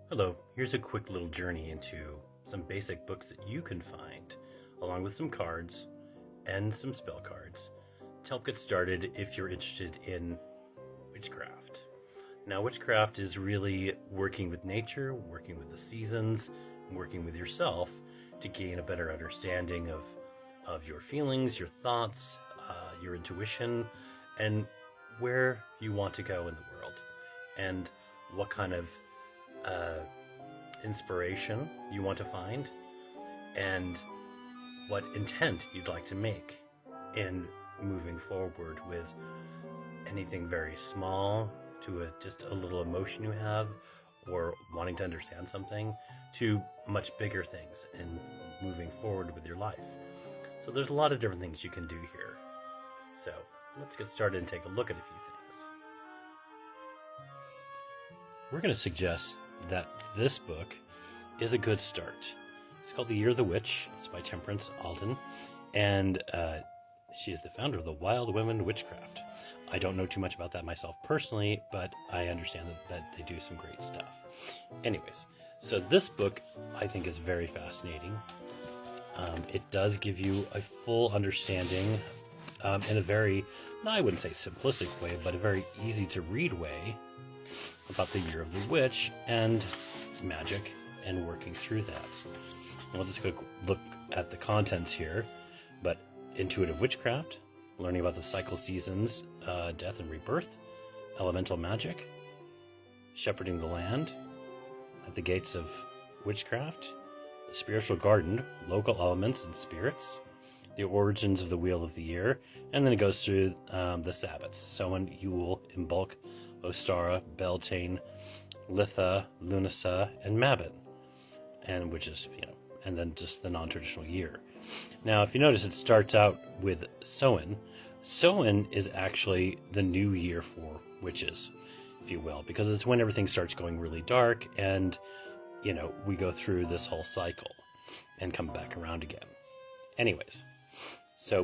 Hello, here's a quick little journey into some basic books that you can find, along with some cards and some spell cards, to help get started if you're interested in witchcraft. Now, witchcraft is really working with nature, working with the seasons, working with yourself to gain a better understanding of your feelings, your thoughts, your intuition, and where you want to go in the world, and what kind of uh, inspiration you want to find, and what intent you'd like to make in moving forward with anything very small to just a little emotion you have or wanting to understand something to much bigger things and moving forward with your life. So there's a lot of different things you can do here. So let's get started and take a look at a few things. We're going to suggest that this book is a good start. It's called The Year of the Witch. It's by Temperance Alden, and she is the founder of the Wild Women Witchcraft. I don't know too much about that myself personally, but I understand that they do some great stuff. Anyways, so this book I think is very fascinating. It does give you a full understanding in a very, I wouldn't say simplistic way, but a very easy to read way about the Year of the Witch and magic and working through that. We'll just go look at the contents here, but intuitive witchcraft, learning about the cycle seasons, death and rebirth, elemental magic, shepherding the land, at the gates of witchcraft, the spiritual garden, local elements and spirits, the origins of the wheel of the year, and then it goes through the Sabbats, Samhain, Yule, Imbolc, Ostara, Beltane, Litha, Lunasa, and Mabon, and which is, and then just the non-traditional year. Now, if you notice, it starts out with Samhain. Samhain is actually the new year for witches, if you will, because it's when everything starts going really dark, and we go through this whole cycle and come back around again. Anyways,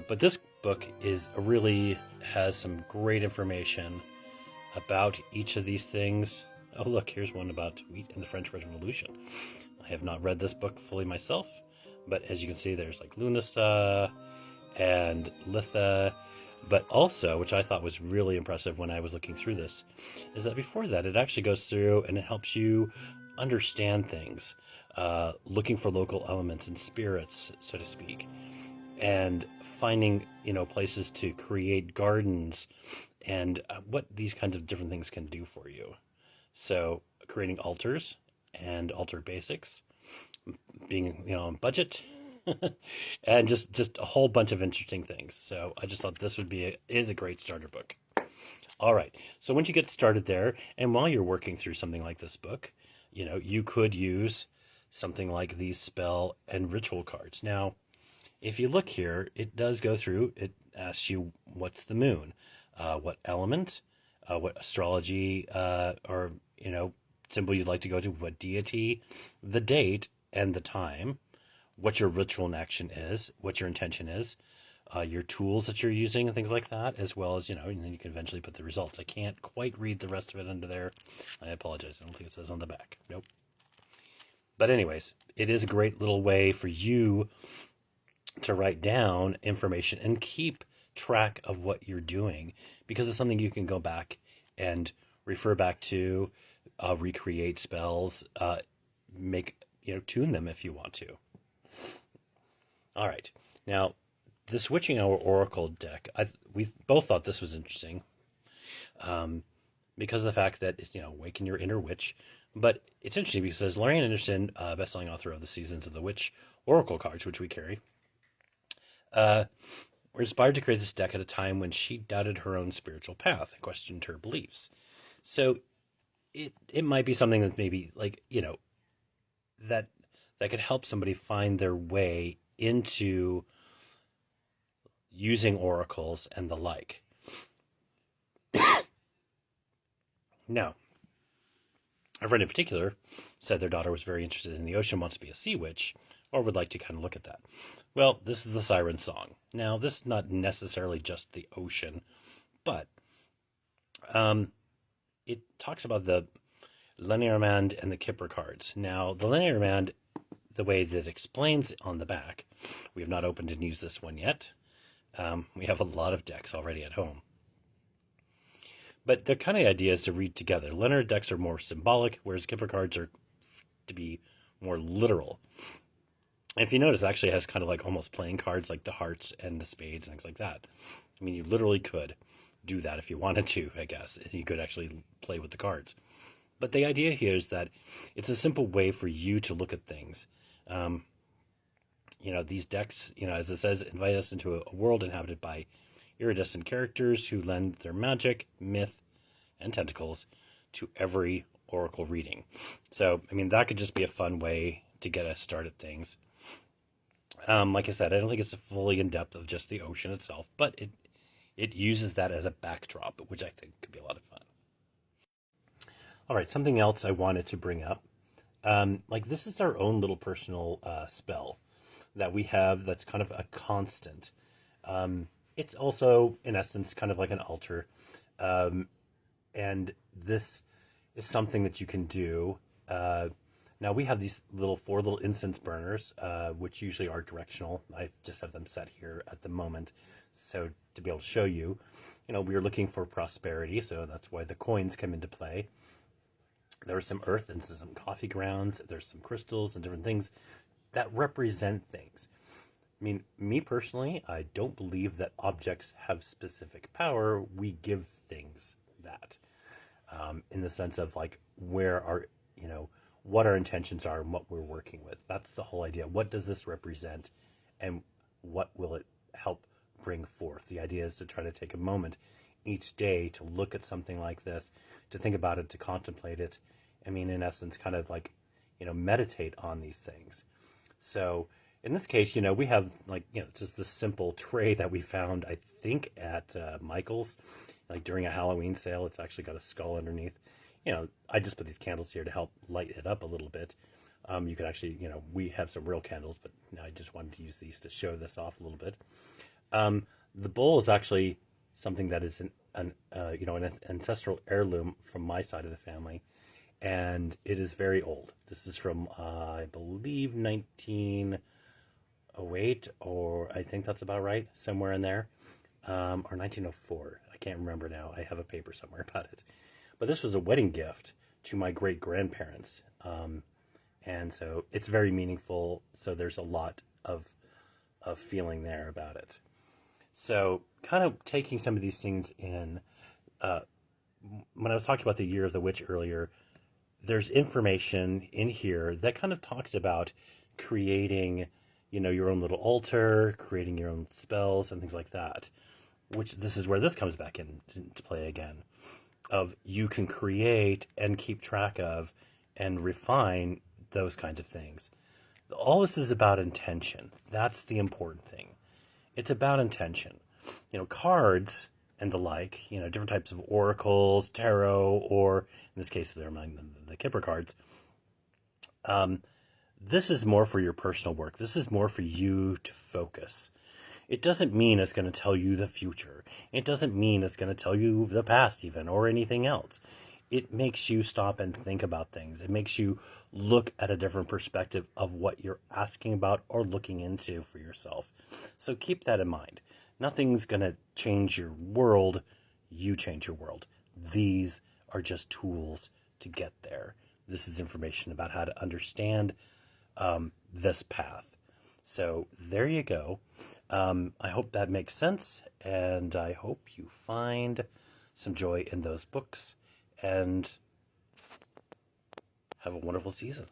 but this book really has some great information about each of these things. Oh, look, here's one about wheat and the French Revolution. I have not read this book fully myself, but as you can see, there's like Lunasa and Litha, but also, which I thought was really impressive when I was looking through this, is that before that, it actually goes through and it helps you understand things, looking for local elements and spirits, so to speak, and finding, places to create gardens and what these kinds of different things can do for you. So creating altars and altar basics, being, on budget, and just a whole bunch of interesting things. So I just thought this is a great starter book. All right. So once you get started there, and while you're working through something like this book, you could use something like these spell and ritual cards. Now, if you look here, it does go through, it asks you what's the moon, what element, what astrology or symbol you'd like to go to, what deity, the date and the time, what your ritual and action is, what your intention is, your tools that you're using and things like that, as well as, and then you can eventually put the results. I can't quite read the rest of it under there. I apologize. I don't think it says on the back. Nope. But anyways, it is a great little way for you to write down information and keep track of what you're doing, because it's something you can go back and refer back to, recreate spells, tune them if you want to. All right. Now, the Switching Hour Oracle deck, we both thought this was interesting because of the fact that it's, awaken your inner witch. But it's interesting because it says Lorraine Anderson, best-selling author of the Seasons of the Witch Oracle cards, which we carry, were inspired to create this deck at a time when she doubted her own spiritual path and questioned her beliefs. So it might be something that maybe that could help somebody find their way into using oracles and the like. Now, a friend in particular said their daughter was very interested in the ocean, wants to be a sea witch, or would like to kind of look at that. Well, this is the Siren Song. Now, this is not necessarily just the ocean, but it talks about Lenormand and the Kipper cards. Now, the Lenormand, the way that it explains on the back, we have not opened and used this one yet. We have a lot of decks already at home. But the kind of idea is to read together. Leonard decks are more symbolic, whereas Kipper cards are to be more literal. And if you notice, it actually has kind of like almost playing cards like the hearts and the spades and things like that. I mean, you literally could do that if you wanted to, I guess. You could actually play with the cards. But the idea here is that it's a simple way for you to look at things. These decks, as it says, invite us into a world inhabited by iridescent characters who lend their magic, myth, and tentacles to every oracle reading. So, I mean, that could just be a fun way to get us started things. Like I said, I don't think it's fully in depth of just the ocean itself, but it uses that as a backdrop, which I think could be a lot of fun. All right, something else I wanted to bring up. This is our own little personal spell that we have that's kind of a constant. It's also, in essence, kind of like an altar. And this is something that you can do. Now, we have these four little incense burners, which usually are directional. I just have them set here at the moment. So to be able to show you, we are looking for prosperity. So that's why the coins come into play. There are some earth and some coffee grounds. There's some crystals and different things that represent things. I mean, me personally, I don't believe that objects have specific power. We give things that, in the sense of like where our, what our intentions are and what we're working with. That's the whole idea. What does this represent and what will it help bring forth? The idea is to try to take a moment each day to look at something like this, to think about it, to contemplate it. I mean, in essence, kind of like, meditate on these things. So in this case, we have just this simple tray that we found, I think, at Michael's, during a Halloween sale. It's actually got a skull underneath. I just put these candles here to help light it up a little bit. You could actually, we have some real candles, but I just wanted to use these to show this off a little bit. The bowl is actually something that is an ancestral heirloom from my side of the family, and it is very old. This is from, I believe, 1908, or I think that's about right, somewhere in there, or 1904. I can't remember now. I have a paper somewhere about it. But this was a wedding gift to my great-grandparents, and so it's very meaningful, so there's a lot of feeling there about it. So kind of taking some of these things in, when I was talking about the Year of the Witch earlier, there's information in here that kind of talks about creating, your own little altar, creating your own spells and things like that, which this is where this comes back into play again, of you can create and keep track of and refine those kinds of things. All this is about intention. That's the important thing. It's about intention. Cards and the like, different types of oracles, tarot, or in this case, they're the Kipper cards. This is more for your personal work. This is more for you to focus. It doesn't mean it's going to tell you the future. It doesn't mean it's going to tell you the past even, or anything else. It makes you stop and think about things. It makes you look at a different perspective of what you're asking about or looking into for yourself. So keep that in mind. Nothing's going to change your world. You change your world. These are just tools to get there. This is information about how to understand this path. So there you go. I hope that makes sense, and I hope you find some joy in those books and have a wonderful season.